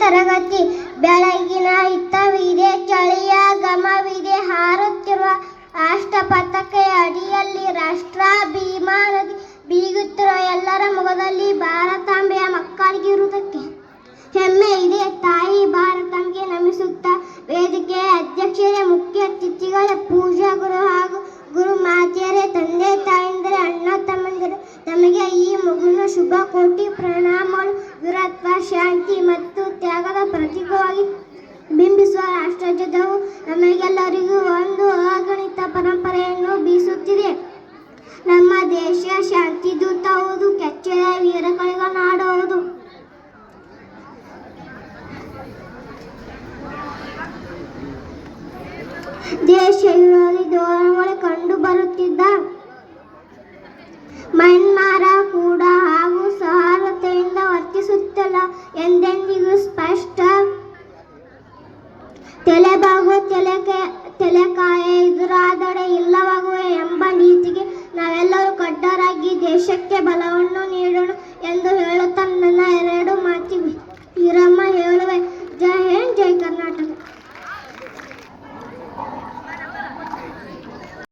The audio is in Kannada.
ತರಗತಿ. ಬೆಳಗಿನ ಹಿತವಿದೆ, ಚಳಿಯ ಘಮವಿದೆ. ಹಾರುತ್ತಿರುವ ರಾಷ್ಟ್ರಪತಾಕೆ ಅಡಿಯಲ್ಲಿ ರಾಷ್ಟ್ರಾಭಿಮಾನದಿ ಬೀಗುತ್ತಿರುವ ಎಲ್ಲರ ಮೊಗದಲ್ಲಿ ಭಾರತಾಂಬೆಯ ಮಕ್ಕಳಿಗಿರುವುದಕ್ಕೆ ಹೆಮ್ಮೆ ಇದೆ. ತಾಯಿ ಭಾರತಾಂಬೆಗೆ ನಮಿಸುತ್ತಾ ವೇದಿಕೆಯ ಅಧ್ಯಕ್ಷರೇ, ಮುಖ್ಯ ಅತಿಥಿಗಳೇ, ಪೂಜ್ಯ ಗುರು ಹಾಗೂ ಗುರು ಮಾತೆಯರೇ, ತಂದೆ ತಾಯಂದಿರೇ, ಅಣ್ಣ ತಮ್ಮಂದಿರೇ, ತಮಗೆ ಈ ಮಗುವಿನ ಶುಭ ಕೋಟಿ ಪ್ರಣಾಮಗಳು. ವೀರತ್ವ, ಶಾಂತಿ ಮತ್ತು ತ್ಯಾಗದ ಪ್ರತೀಕವಾಗಿ ಬಿಂಬಿಸುವ ರಾಷ್ಟ್ರಧ್ವಜವು ನಮಗೆಲ್ಲರಿಗೂ ಒಂದು ಅಗಣಿತ ಪರಂಪರೆಯನ್ನು ಬೀಸುತ್ತಿದೆ. ನಮ್ಮ ದೇಶ ಶಾಂತಿ ದೂತ ಹೌದು, ಕೆಚ್ಚೆದ ವೀರಕಳೆಗಳ ನಾಡು ಹೌದು. ದೇಶ ವಿರೋಧಿ ಧೋರಣೆಗಳು ಕಂಡು ಬರುತ್ತಿದ್ದ ಮ್ಯಾನ್ಮಾರ್ ಕೂಡ ಹಾಗೂ ಸೌಹಾರ್ದತೆಯಿಂದ ವರ್ತಿಸುತ್ತಿಲ್ಲ. ಎಂದೆಂದಿಗೂ ಸ್ಪಷ್ಟ ತಲೆಬಾಗುವ ತಲೆಕಾಯ ಎದುರಾದಡೆ ಇಲ್ಲವಾಗುವೆ ಎಂಬ ನೀತಿಗೆ ನಾವೆಲ್ಲರೂ ಕಡ್ಡರಾಗಿ ದೇಶಕ್ಕೆ ಬಲವನ್ನು